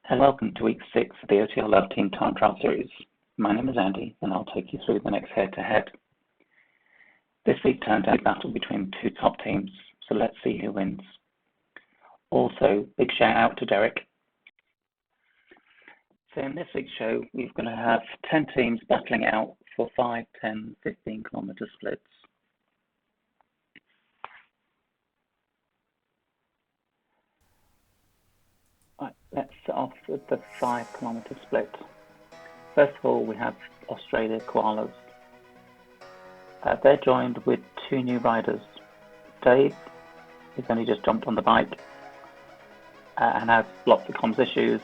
And welcome to week 6 of the OTR Love Team Time Trial Series. My name is Andy, and I'll take you through the next head-to-head. This week turns out a battle between two top teams, so let's see who wins. Also, big shout out to Derek. So in this week's show, we're going to have 10 teams battling out for 5, 10, 15 kilometer splits. Right, let's start off with the 5 kilometer split. First of all, we have Australia Koalas. They're joined with 2 new riders. Dave, who's only just jumped on the bike and has lots of comms issues,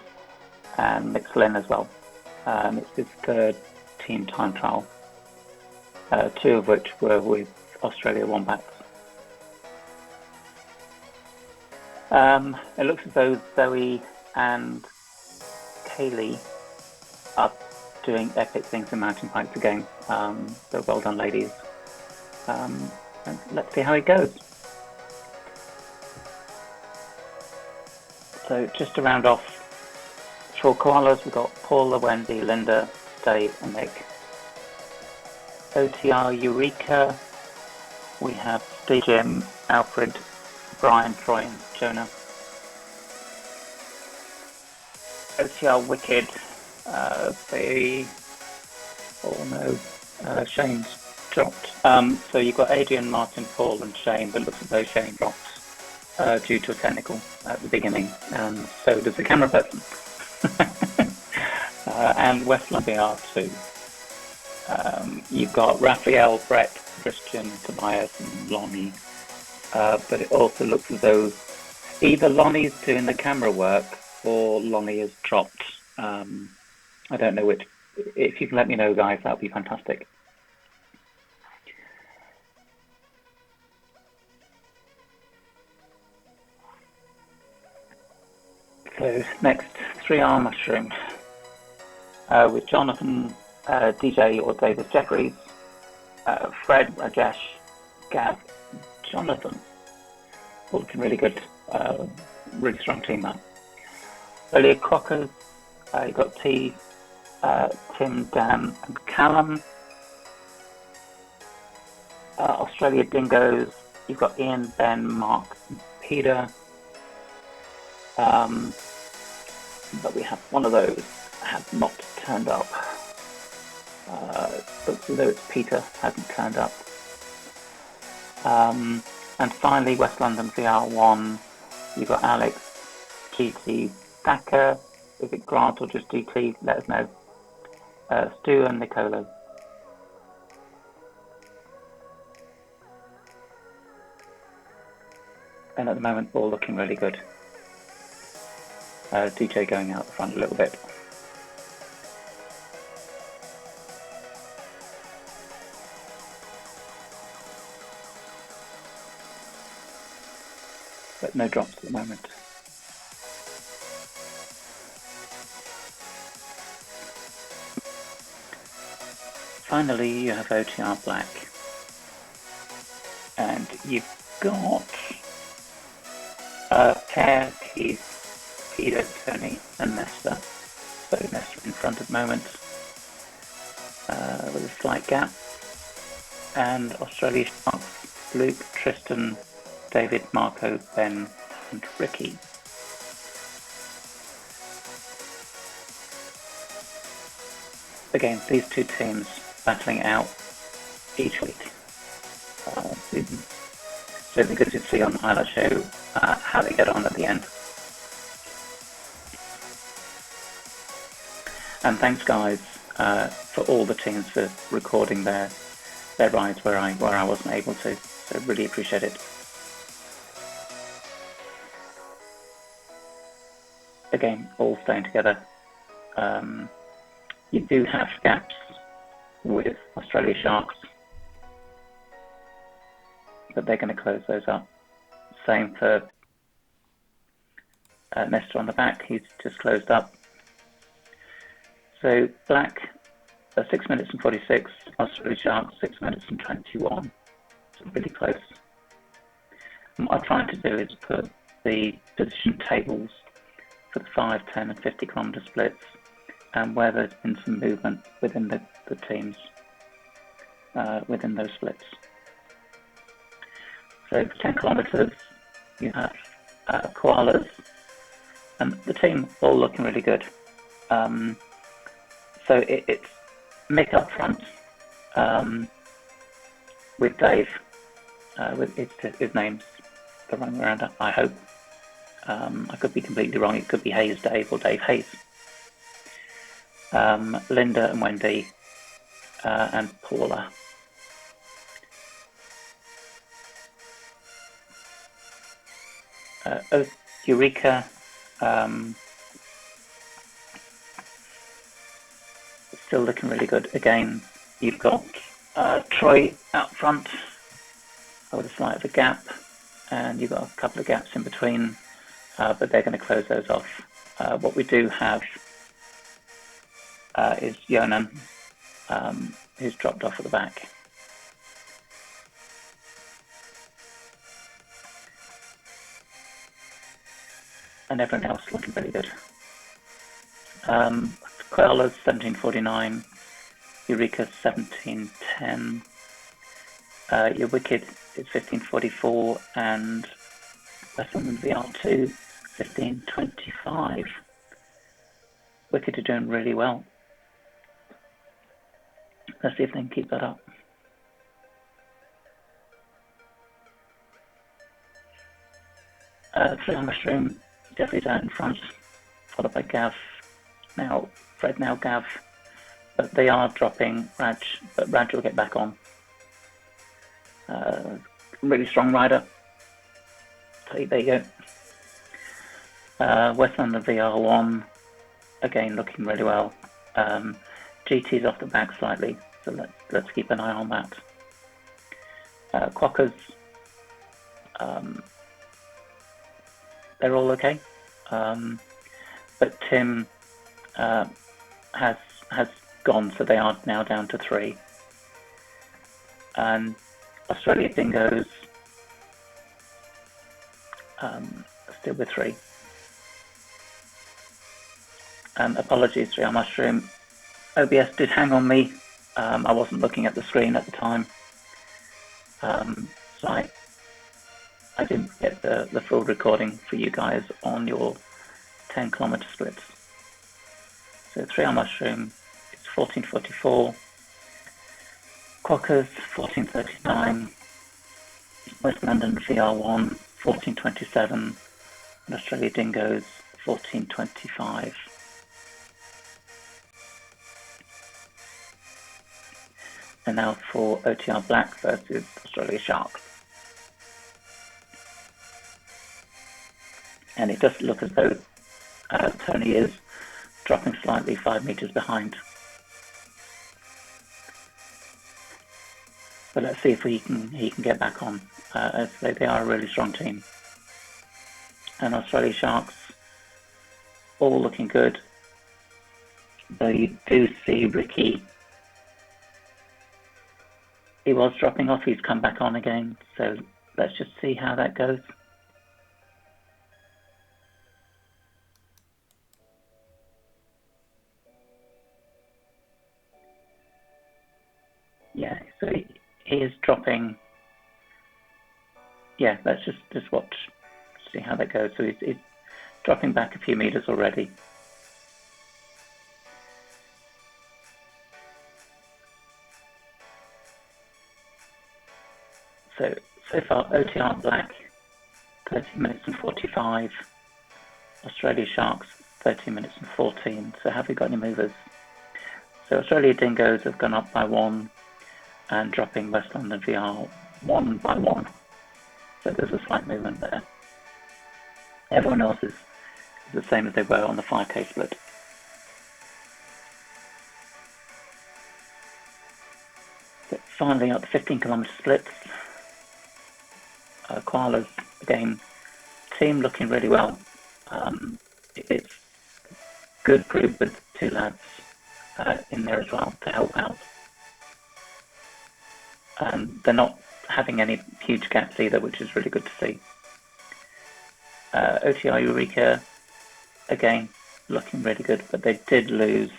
and Nick Lynn as well. It's his 3rd team time trial, 2 of which were with Australia Wombats. It looks as though Zoe and Kaylee are doing epic things in mountain bikes again. So well done, ladies. And let's see how it goes. So just to round off, for Koalas, we've got Paula, Wendy, Linda, Dave, and Nick. OTR Eureka, we have Steve, Jim, Alfred, Brian, Troy, and Jonah. OTR Wicked, Shane's dropped. So you've got Adrian, Martin, Paul, and Shane, but it looks as though Shane dropped due to a technical at the beginning, and so does the camera person. And Westland VR too. You've got Raphael, Brett, Christian, Tobias, and Lonnie. But it also looks as though either Lonnie's doing the camera work or Lonnie has dropped. I don't know which. If you can let me know, guys, that would be fantastic. So next, 3R Mushroom with Jonathan, DJ or David Jeffries, Fred, Rajesh, Gav, Jonathan. All looking really good. Really strong team there. Earlier Crockers, you've got T, Tim, Dan, and Callum. Australia Dingoes, you've got Ian, Ben, Mark, and Peter. But we have one of those has not turned up. Looks as though it's Peter, hasn't turned up. And finally, West London VR1, you've got Alex, GT, Thacker. Is it Grant or just DT? Let us know. Stu and Nicolo. And at the moment, all looking really good. DJ going out the front a little bit. But no drops at the moment. Finally, you have OTR Black. And you've got Pear, Keith, Peter, Tony, and Nesta. So Nesta in front at the moment with a slight gap. And Australia Sharks, Luke, Tristan, David, Marco, Ben, and Ricky. Again, these 2 teams battling out each week. So it'll be good to see on the highlight show how they get on at the end. And thanks, guys, for all the teams for recording their rides where I wasn't able to. So really appreciate it. Again, all staying together. You do have gaps with Australia Sharks, but they're going to close those up. Same for Nesta on the back, he's just closed up. So Black, 6 minutes and 46, Australia Sharks 6 minutes and 21. So really close. And what I'm trying to do is put the position tables for the 5, 10 and 50 kilometre splits, and where there's been some movement within the teams within those splits. So for 10 kilometres, you have koalas, and the team all looking really good. So it's Mick up front with Dave. His name's the running around, I hope. I could be completely wrong. It could be Hayes Dave or Dave Hayes. Linda and Wendy and Paula. Eureka, still looking really good. Again, you've got Troy out front with a slight of a gap, and you've got a couple of gaps in between, but they're going to close those off. What we do have is Yonan, who's dropped off at the back. And everyone else looking pretty good. Koala's 17:49, Eureka's 17:10, your Wicked is 15:44, and Westland VR2 15:25. Wicked are doing really well. Let's see if they can keep that up. Three on Mushroom, Jeffrey's out in front, followed by Gav. Now, Fred, now Gav, but they are dropping Raj, but Raj will get back on. Really strong rider. So there you go. West London VR1, again looking really well. GT's off the back slightly, so let's keep an eye on that. Quackers, they're all okay, but Tim has gone, so they are now down to 3. And Australia Dingoes still with 3. Apologies, 3 on Mushroom. OBS did hang on me. I wasn't looking at the screen at the time, so I didn't get the full recording for you guys on your 10 kilometre splits. So 3 on Mushroom, it's 14:44. Quackers 14:39. West London VR1 14:27. And Australia Dingoes 14:25. And now for OTR Black versus Australia Sharks. And it does look as though Tony is dropping slightly 5 meters behind. But let's see if he can get back on. As they are a really strong team. And Australia Sharks all looking good. Though you do see Ricky. He was dropping off, he's come back on again, so let's just see how that goes. Yeah, so he is dropping. Yeah, let's just watch, see how that goes. So he's dropping back a few meters already. So far, OTR Black, 30 minutes and 45. Australia Sharks, 30 minutes and 14. So have we got any movers? So Australia Dingoes have gone up by 1 and dropping West London VR 1 by 1. So there's a slight movement there. Everyone else is the same as they were on the 5K split. So finally up the 15 kilometre splits. Koalas, again, team looking really well. It's good group with 2 lads in there as well to help out. They're not having any huge gaps either, which is really good to see. OTR Eureka again, looking really good, but they did lose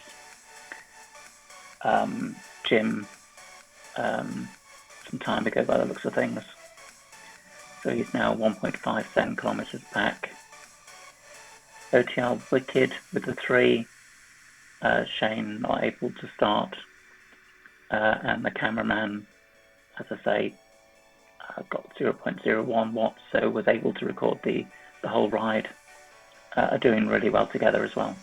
Jim some time ago by the looks of things. So he's now 1.57 kilometers back. OTR Wicked with the 3. Shane not able to start. And the cameraman, as I say, got 0.01 watts, so was able to record the whole ride. Are doing really well together as well.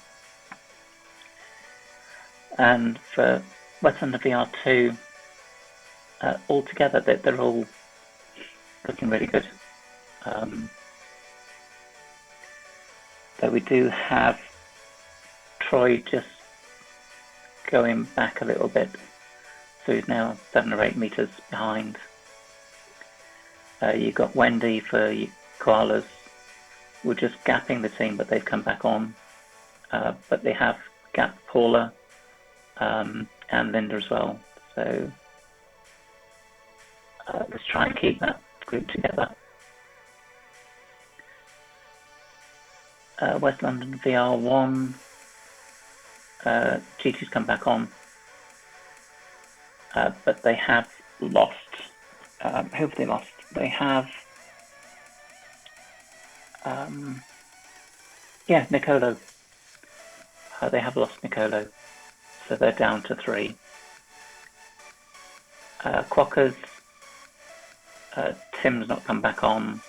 And for West London VR2, all together, they're all looking really good. So we do have Troy just going back a little bit, so he's now 7 or 8 meters behind. You've got Wendy for koalas. We're just gapping the team, but they've come back on. But they have gapped Paula and Linda as well. So let's try and keep that group together. West London VR1. GT's come back on. But they have lost. Who have they lost? They have Nicolo. They have lost Nicolo, so they're down to 3. Quokkas, Tim's not come back on,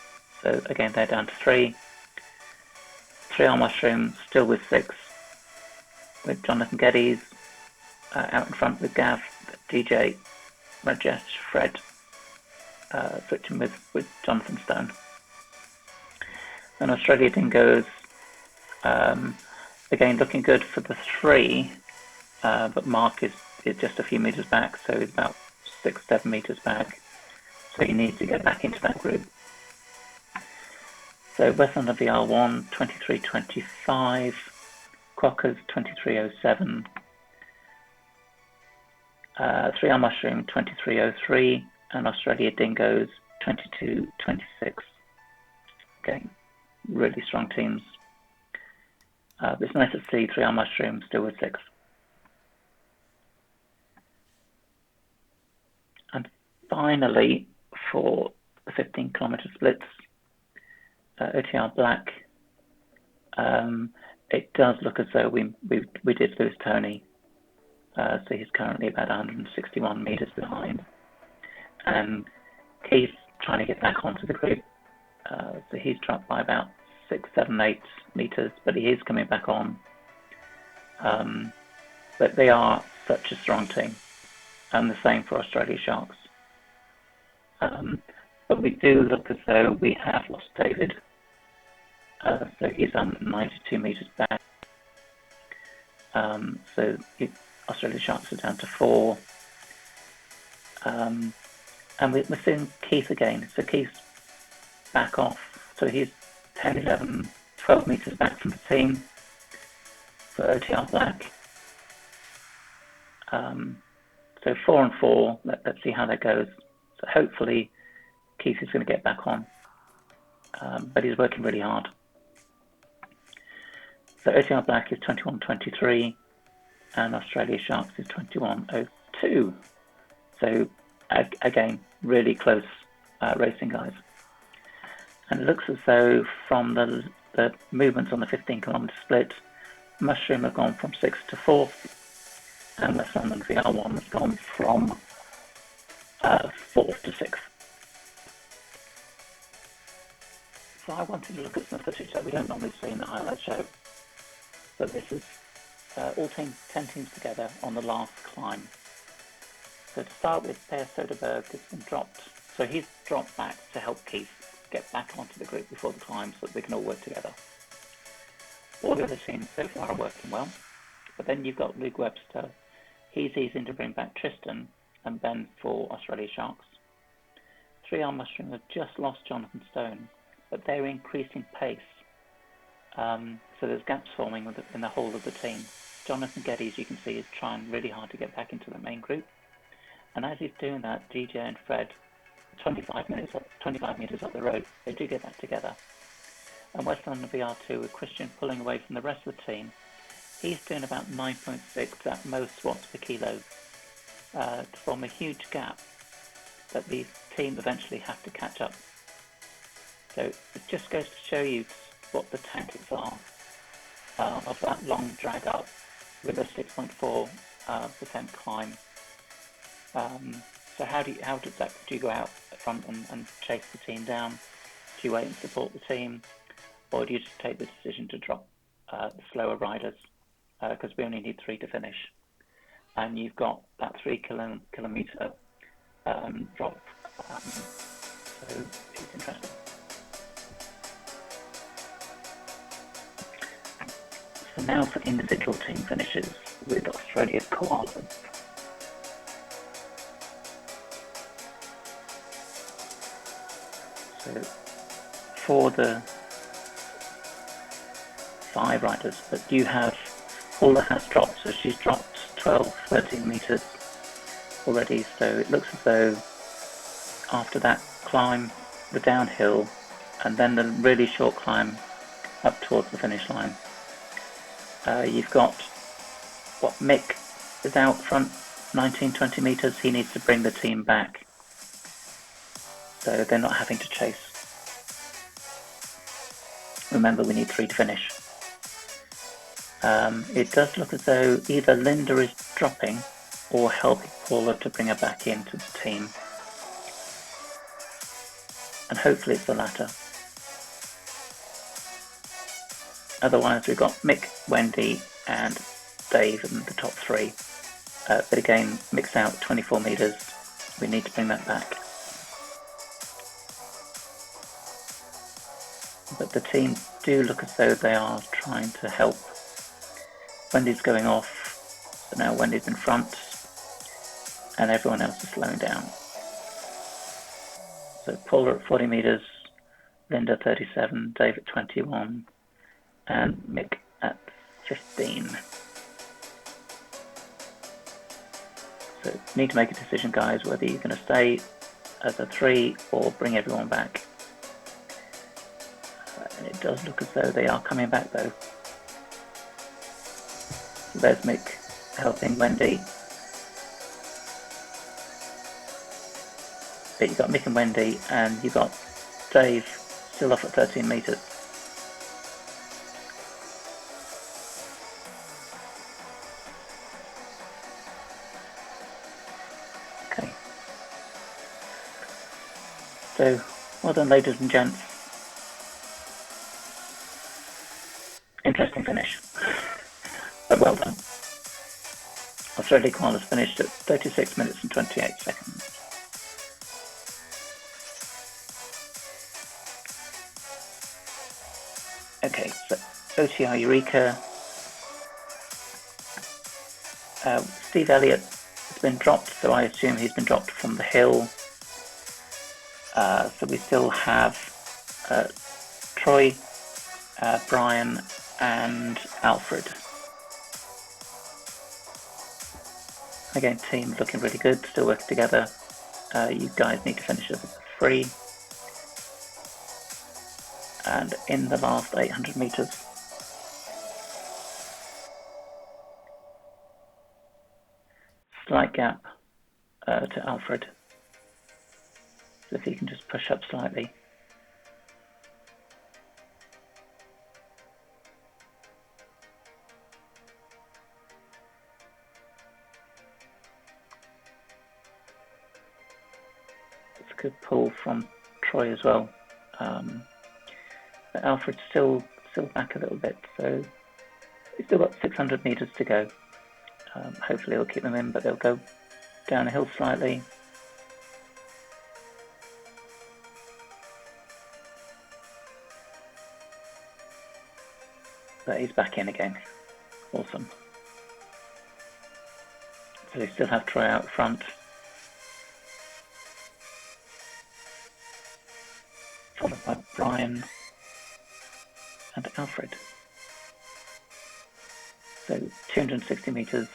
so again they're down to 3. 3R Mushroom still with 6, with Jonathan Geddes out in front with Gav, DJ, Rajesh, Fred, switching with Jonathan Stone. And Australia Dingoes, again looking good for the 3, but Mark is just a few meters back, so he's about 6-7 meters back, so he needs to get back into that group. So West London VR1 23.25, Quokkas 23.07, 3R Mushroom 23.03, and Australia Dingoes 22.26. Okay, really strong teams. It's nice to see 3R Mushroom still with 6. And finally, for the 15-kilometer splits, OTR Black, it does look as though we did lose Tony. So he's currently about 161 meters behind. And Keith trying to get back onto the group. So he's dropped by about 6, 7, 8 meters, but he is coming back on. But they are such a strong team, and the same for Australia Sharks. But we do look as though we have lost David. So he's 92 meters back. So Australia Sharks are down to 4. And we're seeing Keith again. So Keith's back off. So he's 10, 11, 12 meters back from the team for OTR Black. So 4 and 4. Let's see how that goes. So hopefully Keith is going to get back on. But he's working really hard. So OTR Black is 21.23 and Australia Sharks is 21.02. So again, really close racing, guys. And it looks as though from the movements on the 15-kilometer split, Mushroom have gone from 6th to 4th, and West London VR1 has gone from 4th to 6th. So I wanted to look at some footage that we don't normally see in the highlight show. So this is all 10 teams together on the last climb. So to start with, Per Soderberg has been dropped. So he's dropped back to help Keith get back onto the group before the climb so that they can all work together. All the other teams so far are working well. But then you've got Luke Webster. He's easing to bring back Tristan and Ben for Australia Sharks. 3R Mushroom have just lost Jonathan Stone, but they're increasing pace. So there's gaps forming in the whole of the team. Jonathan Geddes, you can see, is trying really hard to get back into the main group. And as he's doing that, DJ and Fred, 25 meters up the road, they do get back together. And Westland VR2 with Christian pulling away from the rest of the team. He's doing about 9.6 at most watts per kilo to form a huge gap that these teams eventually have to catch up. So it just goes to show you what the tactics are of that long drag up with a 6.4% climb. So how do you go out front and chase the team down? Do you wait and support the team, or do you just take the decision to drop the slower riders? Because we only need 3 to finish, and you've got that 3 kilometer drop. So it's interesting. So now for individual team finishes with Australia's koalas. So for the 5 riders, but you have Paula has dropped, so she's dropped 13 meters already. So it looks as though after that climb, the downhill, and then the really short climb up towards the finish line, you've got Mick is out front 19-20 meters. He needs to bring the team back, so they're not having to chase. Remember, we need 3 to finish. It does look as though either Linda is dropping or helping Paula to bring her back into the team, and hopefully it's the latter. Otherwise we've got Mick, Wendy and Dave in the top 3. But again, Mick's out 24 meters. We need to bring that back. But the team do look as though they are trying to help. Wendy's going off, so now Wendy's in front, and everyone else is slowing down. So Paula at 40 meters, Linda 37, Dave at 21, and Mick at 15. So you need to make a decision, guys, whether you're going to stay as a 3 or bring everyone back. And it does look as though they are coming back though. So there's Mick helping Wendy. But you've got Mick and Wendy, and you've got Dave still off at 13 meters. Okay. So, well done, ladies and gents. Interesting finish, but well done. Australia Koalas finished at 36 minutes and 28 seconds. Okay, so OTR Eureka. Steve Elliott has been dropped, so I assume he's been dropped from the hill. So we still have Troy, Brian and Alfred. Again, team's looking really good, still working together. You guys need to finish as a 3. And in the last 800 meters. Slight gap to Alfred. So if he can just push up slightly. It's a good pull from Troy as well. But Alfred's still back a little bit, so he's still got 600 meters to go. Hopefully he'll keep them in, but they'll go down a hill slightly. But he's back in again. Awesome. So they still have Troy out front. Followed by Brian and Alfred. So 260 meters.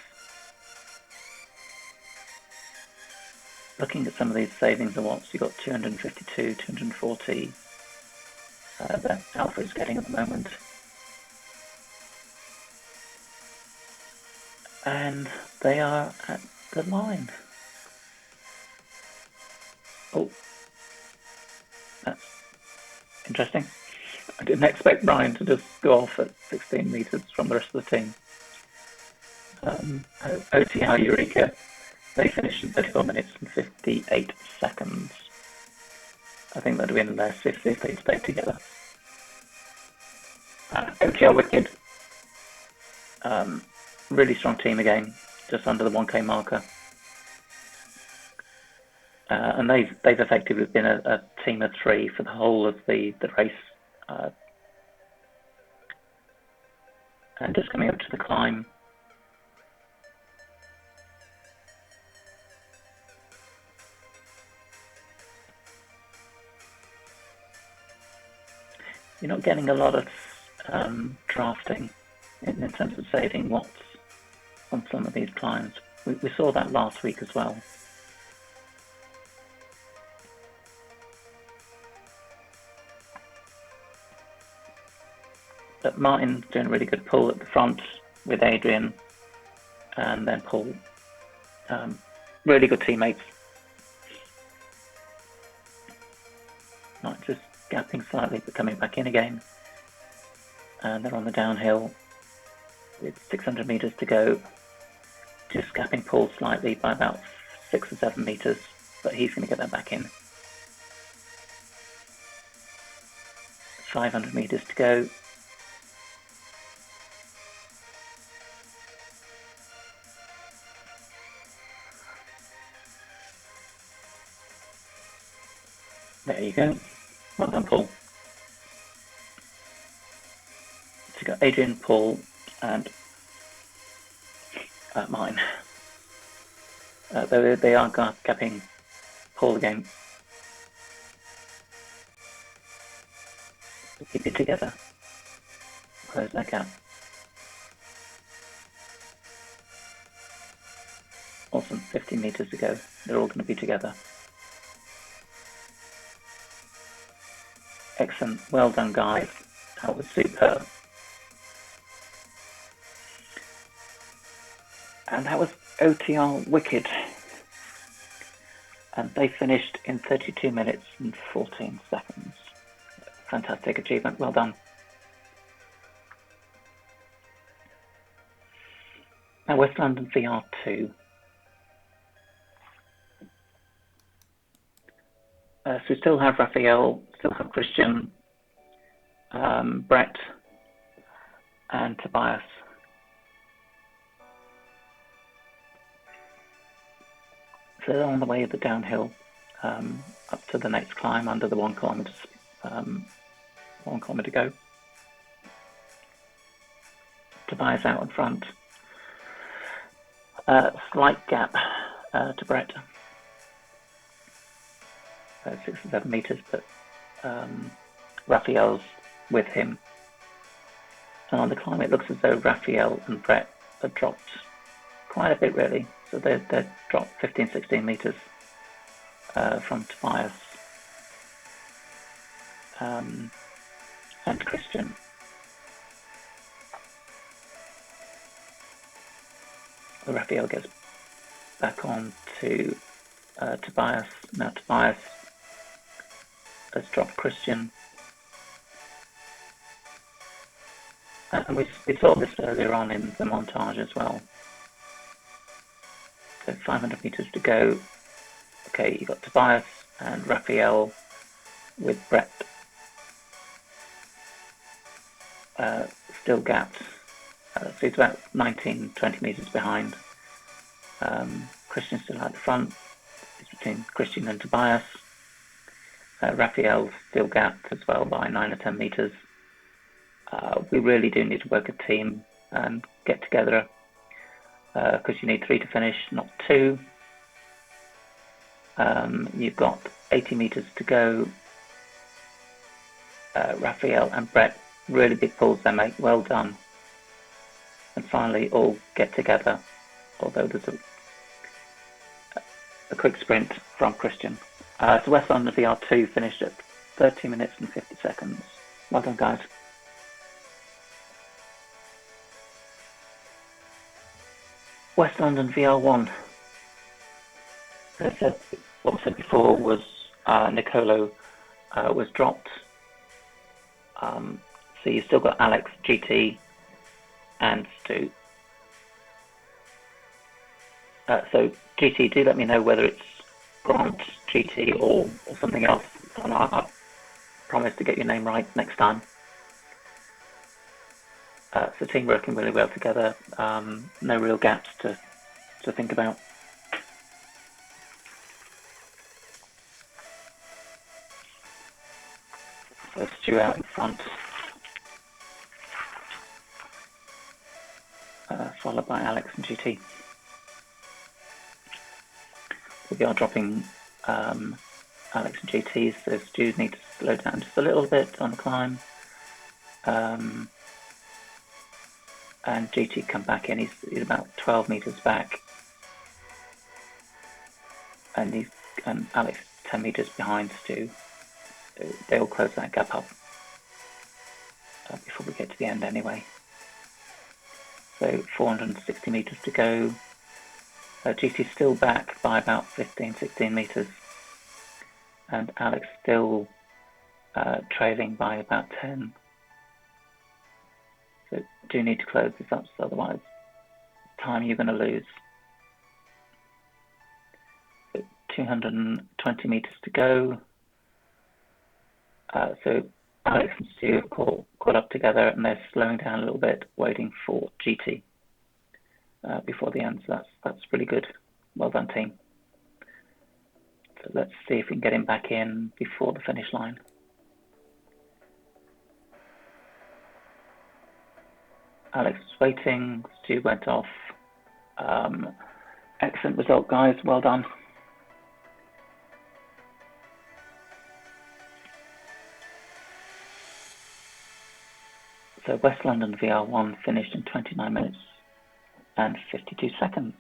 Looking at some of these savings and watts, you've got 252, 240. that Alpha is getting at the moment. And they are at the line. Oh, that's interesting. I didn't expect Ryan to just go off at 16 metres from the rest of the team. OTR Eureka, they finished in 34 minutes and 58 seconds. I think they'd win their 6th if they stayed together. OTR Wicked, really strong team again, just under the 1K marker. And they've effectively been a team of 3 for the whole of the race. And just coming up to the climb. You're not getting a lot of drafting in terms of saving watts on some of these climbs. We saw that last week as well. But Martin's doing a really good pull at the front with Adrian, and then Paul. Really good teammates. Not just gapping slightly, but coming back in again. And they're on the downhill with 600 meters to go. Just gapping Paul slightly by about 6 or 7 meters, but he's going to get that back in. 500 meters to go. There you go. Well done, Paul. So you've got Adrian, Paul, and Martin. They are gapping Paul again. Keep it together. Close that gap. Awesome. 15 meters to go. They're all going to be together. Excellent. Well done, guys. That was superb. And that was OTR Wicked. And they finished in 32 minutes and 14 seconds. Fantastic achievement. Well done. Now West London VR2. So we still have Raphael, still have Christian, Brett, and Tobias. So they're on the way of the downhill up to the next climb under the 1 kilometer, 1 kilometer to go. Tobias out in front. Slight gap to Brett. 6 or 7 meters, but Raphael's with him. And on the climb, it looks as though Raphael and Brett have dropped quite a bit, really. So they're dropped 15, 16 meters from Tobias and Christian. Raphael gets back on to Tobias. Now Tobias has dropped Christian. And we saw this earlier on in the montage as well. So 500 meters to go. Okay, you've got Tobias and Raphael with Brett still gapped. So he's about 19, 20 meters behind. Christian's still at the front. It's between Christian and Tobias. Raphael's still gapped as well by 9 or 10 meters. We really do need to work a team and get together because you need 3 to finish, not 2. You've got 80 meters to go. Raphael and Brett, really big pulls they make, well done. And finally all get together, although there's a quick sprint from Christian. So West London VR2 finished at 30 minutes and 50 seconds. Well done, guys. West London VR1. As I said, what I said before was Nicolo was dropped. So you've still got Alex, GT, and Stu. So GT, do let me know whether it's Grant, GT, or something else. And I promise to get your name right next time. So team working really well together. No real gaps to think about. So Stu out in front, followed by Alex and GT. We are dropping Alex and GT, so Stu need to slow down just a little bit on the climb. And GT come back in, he's about 12 meters back. And Alex 10 meters behind Stu. They'll close that gap up before we get to the end anyway. So 460 meters to go. GT's still back by about 15-16 meters. And Alex still trailing by about 10. So do need to close this up, so otherwise time you're going to lose. So 220 meters to go. So Alex and Stu have caught up together, and they're slowing down a little bit, waiting for GT before the end. So that's really good. Well done, team. So let's see if we can get him back in before the finish line. Alex is waiting. Stu went off. Excellent result, guys. Well done. So West London VR1 finished in 29 minutes and 52 seconds.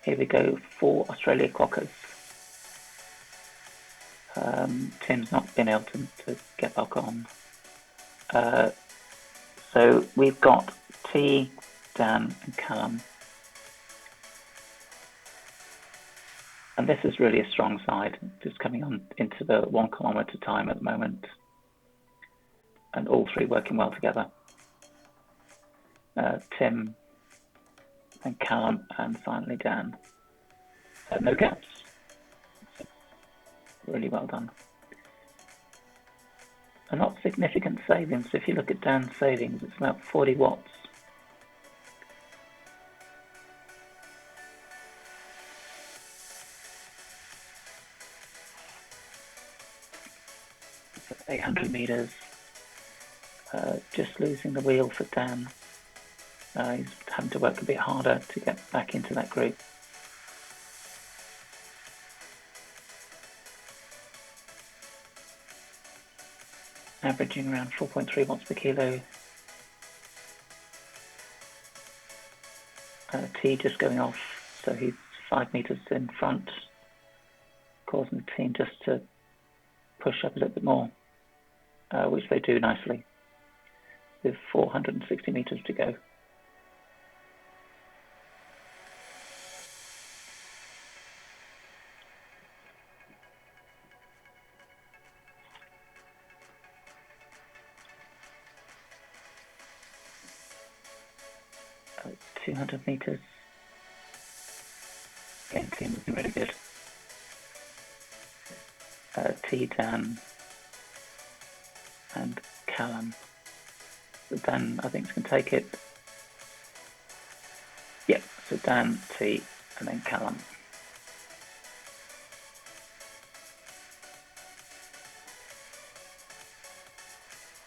Here we go for Australia Clockers. Tim's not been able to get back on. So we've got T, Dan and Callum. And this is really a strong side, just coming on into the 1 kilometre time at the moment. And all three working well together. Tim and Callum and finally Dan. No gaps. Really well done. And not significant savings. If you look at Dan's savings, it's about 40 watts. So 800 meters. Just losing the wheel for Dan. He's having to work a bit harder to get back into that group. Averaging around 4.3 watts per kilo. T just going off, so he's 5 meters in front, causing the team just to push up a little bit more, which they do nicely, with 460 meters to go. Uh, 200 meters. Again, team looking really good. T, Dan, and Callum. So Dan, I think, is going to take it. Yep, so Dan, T, and then Callum.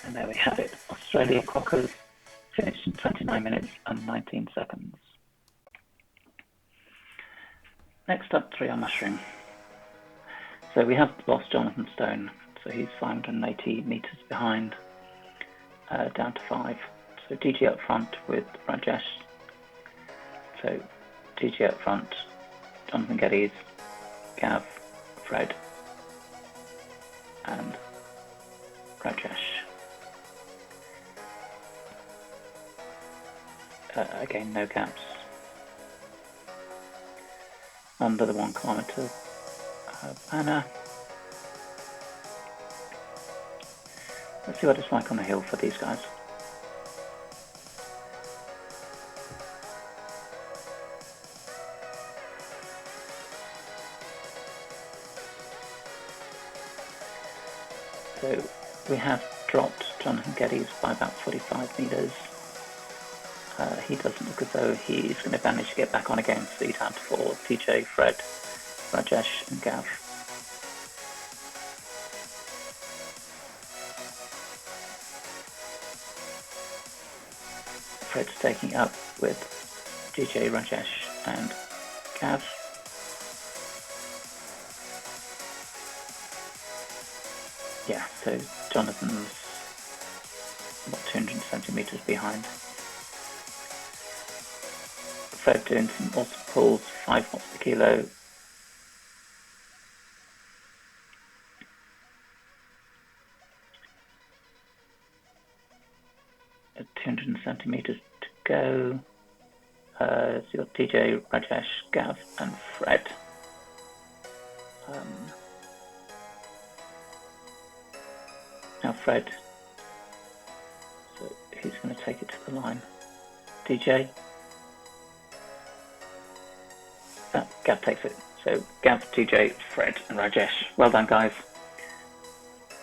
And there we have it. Australia Clockers finished in 29 minutes and 19 seconds. Next up, 3R Mushroom. So we have lost Jonathan Stone, so he's 580 meters behind, down to 5. So DG up front with Rajesh. So DG up front, Jonathan Geddes, Gav Fred, and Rajesh. Again, no gaps. Under the 1 kilometre banner. Let's see what it's like on the hill for these guys. So we have dropped Jonathan Geddes by about 45 metres. He doesn't look as though he's going to manage to get back on again, so he'd have for TJ, Fred, Rajesh and Gav. Fred's taking up with TJ, Rajesh and Gav. Yeah, so Jonathan's about 270 metres behind. Fred doing some awesome pulls, 5 watts per kilo. At 270 metres to go. So you've got TJ, Rajesh, Gav and Fred. Now Fred, so he's going to take it to the line. TJ. Gav takes it. So Gav, TJ, Fred and Rajesh. Well done, guys.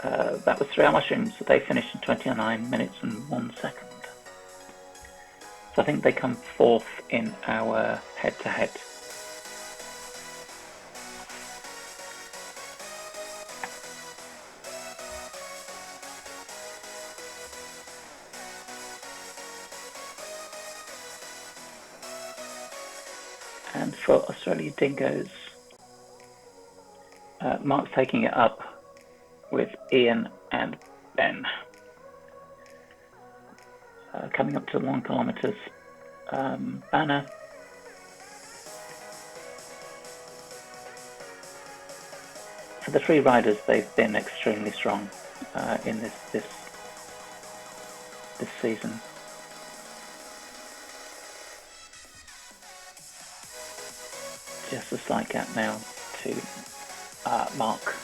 That was 3 hour mushrooms. So they finished in 29 minutes and 1 second. So I think they come 4th in our head-to-head. And for Australia Dingoes, Mark's taking it up with Ian and Ben. Coming up to 1 kilometre banner. For the 3 riders, they've been extremely strong in this season. Just a slight gap now to Mark.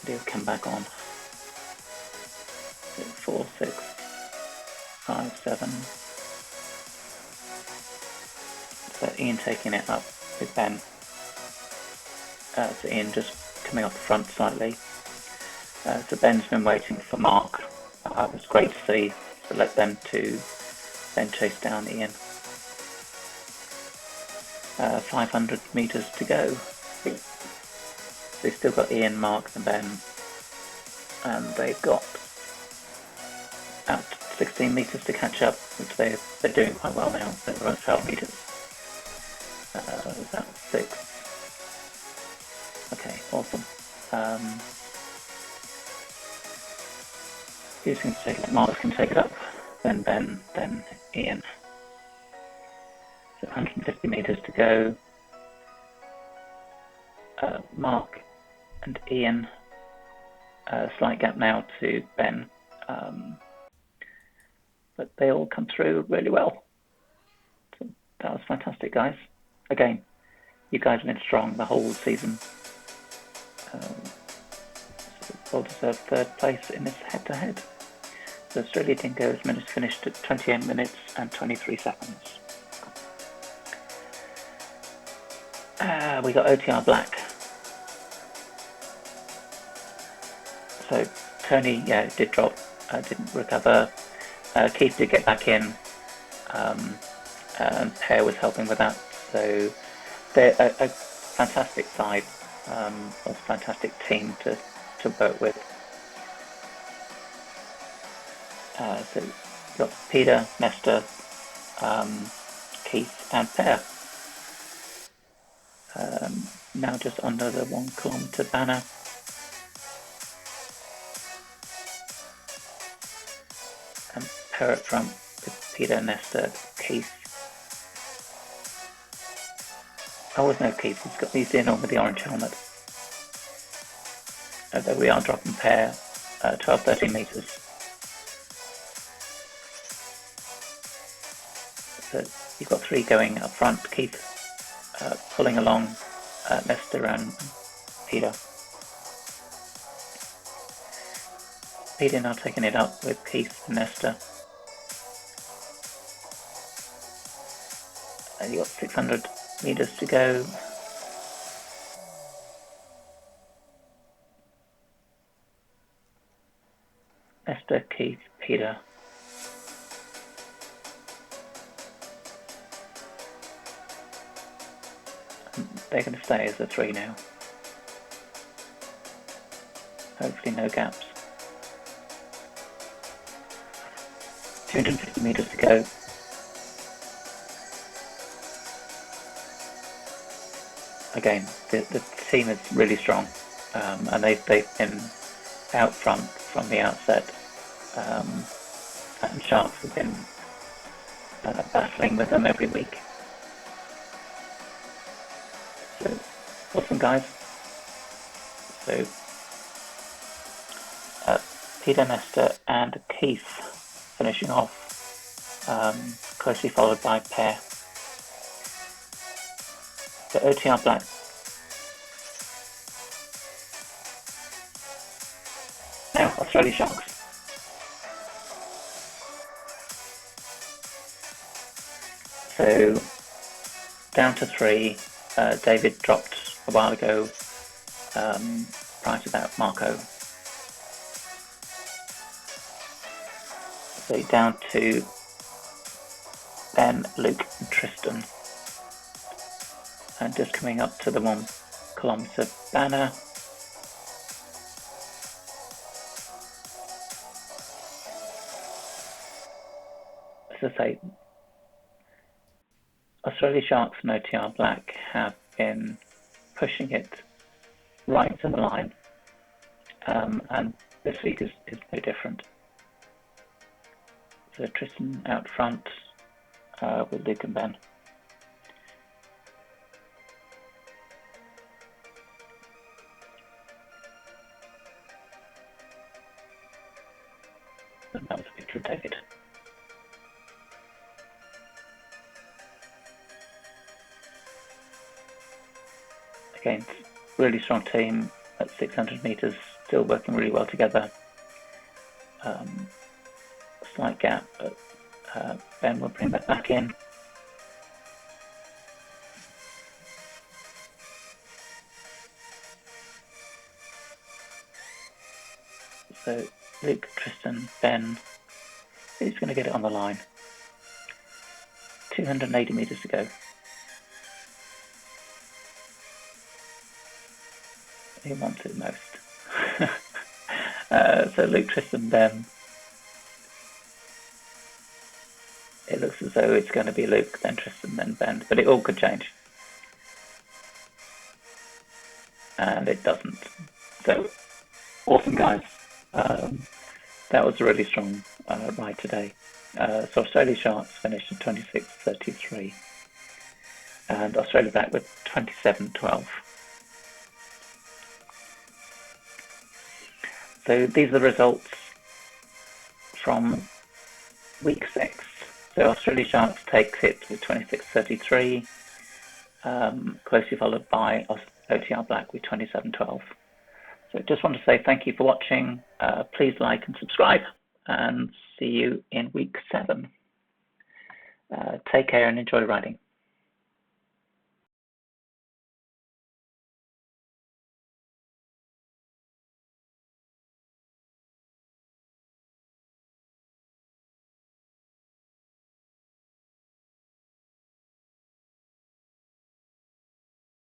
He'll come back on. 4, 6, 5, 7. So Ian taking it up with Ben. So Ian just coming off the front slightly. So Ben's been waiting for Mark. It was great to see. So let them two then chase down Ian. 500 metres to go. So they've still got Ian, Mark and Ben. And they've got about 16 metres to catch up, which they're doing quite well now. They're around 12 metres. About 6. Okay, awesome. Who's going to take it? Mark can take it up, then Ben, then Ian. So 150 metres to go. Mark and Ian. Slight gap now to Ben. But they all come through really well. So that was fantastic, guys. Again, you guys have been strong the whole season. Well deserved 3rd place in this head-to-head. The Australia Dingoes finished at 28 minutes and 23 seconds. We got OTR Black. So Tony, yeah, did drop, didn't recover. Keith did get back in, and Pear was helping with that. So they're a fantastic side, a fantastic team to work with. So you've got Peter, Nestor, Keith and Pear. Now just under the 1 kilometre banner. And Pear up front with Peter, Nestor, Keith. Oh, there's no Keith. He's got these in on with the orange helmet. There we are, dropping pair, 12, 13 meters. So you've got 3 going up front. Keith pulling along Nesta and Peter. Peter now taking it up with Keith and Nesta. And you've got 600 meters to go. Nesta, Keith, Peter. And they're going to stay as a 3 now. Hopefully no gaps. 250 meters to go. Again, the team is really strong, and they've been out front from the outset, and Sharks have been battling with them every week. So, awesome guys. So, Peter, Nesta and Keith finishing off, closely followed by pair. The OTR Black. Now, Australia Sharks. So, down to 3. David dropped a while ago, prior to that, Marco. So, down to Ben, Luke and Tristan. And just coming up to the 1 kilometer banner. As I say, Australia Sharks and OTR Black have been pushing it right to the line, and this week is no different. So Tristan out front with Luke and Ben. And that was a picture of David. Again, really strong team at 600 meters, still working really well together. Slight gap, but Ben will bring that back in. So Luke, Tristan, Ben, who's going to get it on the line? 280 meters to go. Who wants it most? So Luke, Tristan, Ben. It looks as though it's going to be Luke, then Tristan, then Ben, but it all could change. And it doesn't. So, awesome guys. That was a really strong ride today. So Australia Sharks finished at 26.33 and Australia Black with 27.12. So these are the results from week 6. So Australia Sharks takes it with 26.33, closely followed by OTR Black with 27.12. So just want to say thank you for watching. Please like and subscribe, and see you in week 7. Take care and enjoy riding.